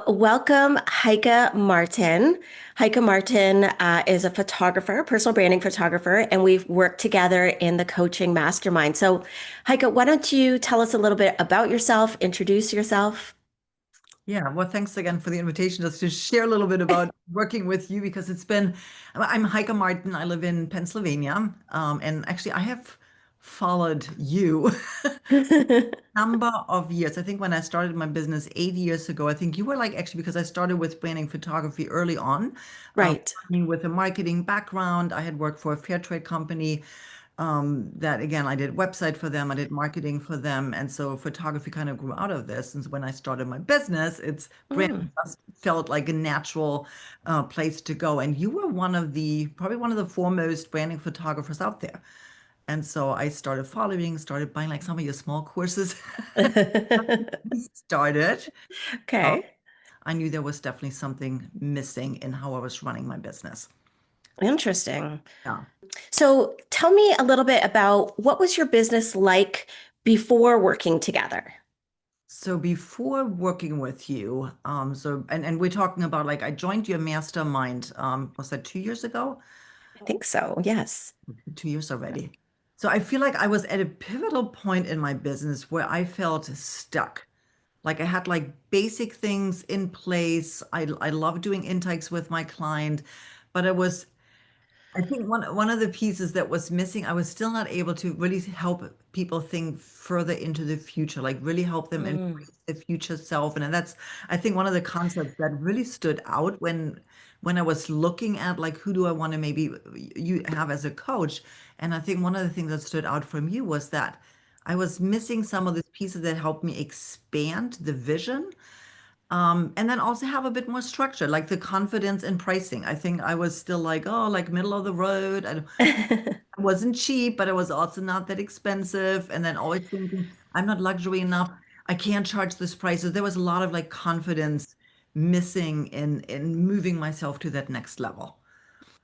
welcome Heike Martin. Heike Martin is a photographer, personal branding photographer, and we've worked together in the Coaching Mastermind. So, Heike, why don't you tell us a little bit about yourself, introduce yourself? Yeah, well, thanks again for the invitation just to share a little bit about working with you because I'm Heike Martin. I live in Pennsylvania. And actually, I have followed you number of years. I think when I started my business 8 years ago, I think you were like actually because I started with branding photography early on, Right. working with a marketing background. I had worked for a fair trade company that again, I did website for them, I did marketing for them. And so photography kind of grew out of this. And so when I started my business, it's Mm, branding just felt like a natural place to go. And you were probably one of the foremost branding photographers out there. And so I started following, started buying like some of your small courses. Started. uh, Okay. I knew there was definitely something missing in how I was running my business. Interesting. Yeah. So, tell me a little bit about what was your business like before working together? So before working with you, and we're talking about like I joined your mastermind, was that 2 years ago? I think so. Yes. 2 years already. So I feel like I was at a pivotal point in my business where I felt stuck. Like I had like basic things in place. I love doing intakes with my client, but I think one of the pieces that was missing, I was still not able to really help people think further into the future, like really help them Mm, embrace the future self. And that's, I think, one of the concepts that really stood out when I was looking at like who do I want to maybe you have as a coach. And I think one of the things that stood out from you was that I was missing some of the pieces that helped me expand the vision and then also have a bit more structure, like the confidence in pricing. I think I was still like, oh, like middle of the road. I wasn't cheap, but it was also not that expensive. And then always thinking, I'm not luxury enough. I can't charge this price. So there was a lot of like confidence missing in moving myself to that next level.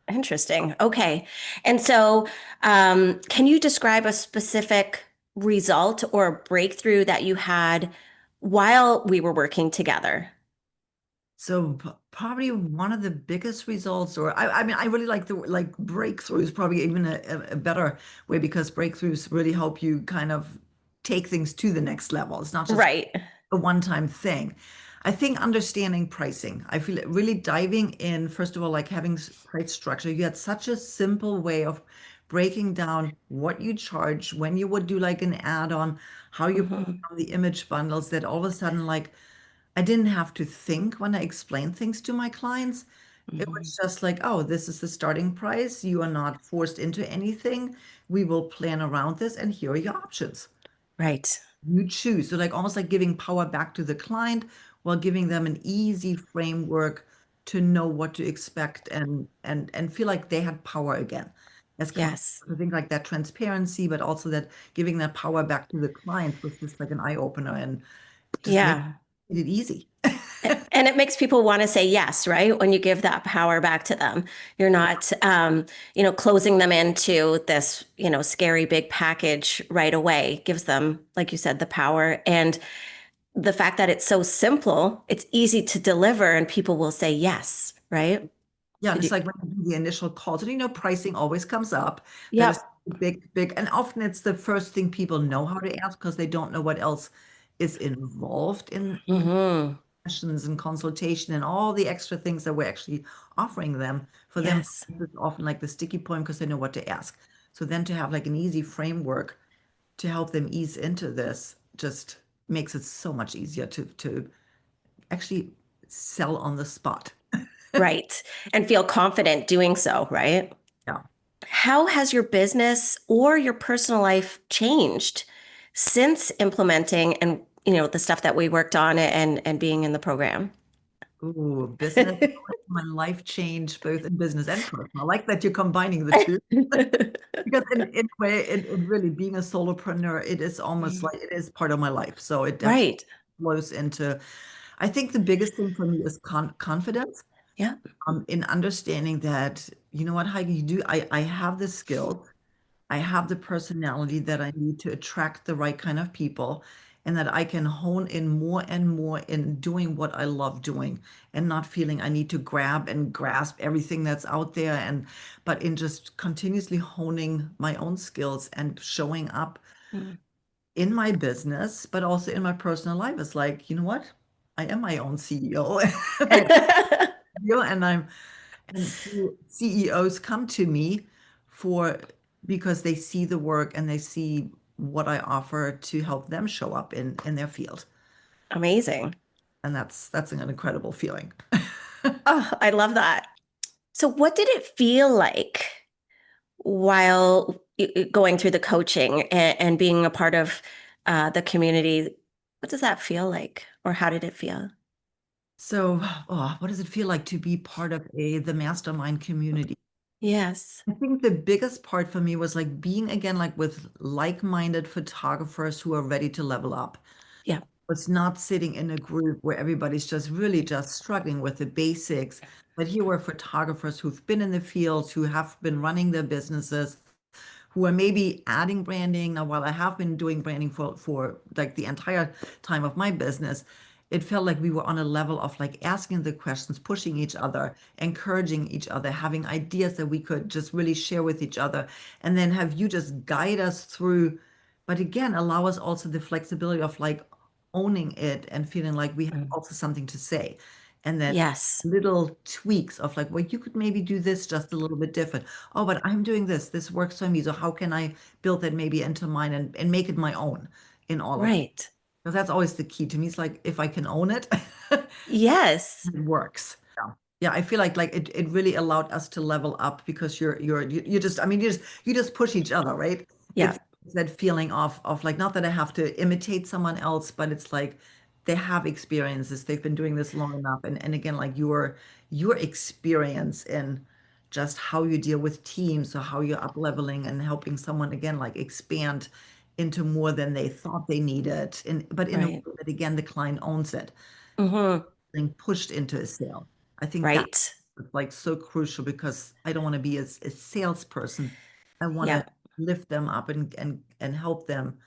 Interesting. Okay. And so, can you describe a specific result or a breakthrough that you had while we were working together? So probably one of the biggest results, or I mean, I really like the like breakthroughs, probably even a better way because breakthroughs really help you kind of take things to the next level. It's not just Right. a one-time thing. I think understanding pricing. I feel really diving in, first of all, like having price structure. You had such a simple way of breaking down what you charge, when you would do like an add-on, how you break Hmm. down the image bundles, that all of a sudden, like I didn't have to think when I explained things to my clients. It Hmm. was just like, oh, this is the starting price. You are not forced into anything. We will plan around this, and here are your options. Right. You choose. So, like almost like giving power back to the client while giving them an easy framework to know what to expect and feel like they had power again. As clients, Yes. I think like that transparency, but also that giving that power back to the client was just like an eye opener and just made Yeah. it easy. And it makes people want to say yes, right? When you give that power back to them, you're not, closing them into this, scary big package right away. Gives them, like you said, the power and the fact that it's so simple, it's easy to deliver, and people will say yes, right? Yeah, and Did it's you? like when you do the initial calls, and pricing always comes up. That is Yep. big, big, and often it's the first thing people know how to ask because they don't know what else is involved in the Hmm. sessions and consultation and all the extra things that we're actually offering them. For them, Yes. it's often like the sticky point because they know what to ask. So then to have like an easy framework to help them ease into this just makes it so much easier to actually sell on the spot. Right. And feel confident doing so, right? Yeah. How has your business or your personal life changed since implementing and the stuff that we worked on and being in the program? Ooh, business, my life changed both in business and personal. I like that you're combining the two because in a way, it really being a solopreneur, it is almost like it is part of my life. So it definitely Right. flows into, I think the biggest thing for me is confidence Yeah. in understanding that, you know what, Heidi, I have the skills, I have the personality that I need to attract the right kind of people. and that I can hone in more and more in doing what I love doing and not feeling I need to grab and grasp everything that's out there but in just continuously honing my own skills and showing up Mm. in my business, but also in my personal life. It's like, you know what? I am my own CEO. And CEOs come to me for because they see the work and they see what I offer to help them show up in their field. Amazing. And that's an incredible feeling. Oh, I love that. So, what did it feel like while going through the coaching and being a part of the community? What does that feel like, or how did it feel? So, what does it feel like to be part of the mastermind community? Yes. I think the biggest part for me was like being again like with like-minded photographers who are ready to level up. Yeah. It's not sitting in a group where everybody's just really just struggling with the basics. But here were photographers who've been in the field, who have been running their businesses, who are maybe adding branding. Now, while I have been doing branding for like the entire time of my business, it felt like we were on a level of like asking the questions, pushing each other, encouraging each other, having ideas that we could just really share with each other, and then have you just guide us through, but again, allow us also the flexibility of like owning it and feeling like we have Mm. also something to say. And then Yes. little tweaks of like, well, you could maybe do this just a little bit different. Oh, but I'm doing this. This works for me. So how can I build that maybe into mine and make it my own in all of it? Right. Because that's always the key to me. It's like if I can own it, Yes. it works. Yeah. Yeah, I feel like it really allowed us to level up because you just I mean you just push each other, right? Yeah. It's that feeling of like not that I have to imitate someone else, but it's like they have experiences. They've been doing this long enough. And again, like your experience in just how you deal with teams or how you're up leveling and helping someone again like expand into more than they thought they needed. But in a way Right. that again the client owns it Hmm. being pushed into a sale. I think that's Right. like so crucial because I don't want to be a salesperson. I want to Yeah. lift them up and help them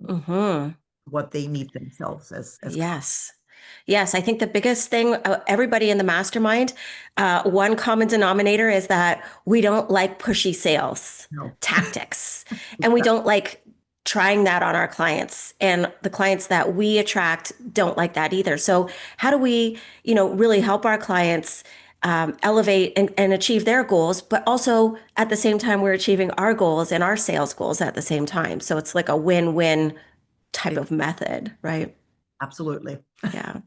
Hmm. what they need themselves as Yes. Yes, I think the biggest thing, everybody in the mastermind, one common denominator is that we don't like pushy sales no. tactics. And we don't like trying that on our clients. And the clients that we attract don't like that either. So how do we, really help our clients elevate and achieve their goals, but also at the same time, we're achieving our goals and our sales goals at the same time. So it's like a win-win type of method, right? Absolutely. Yeah.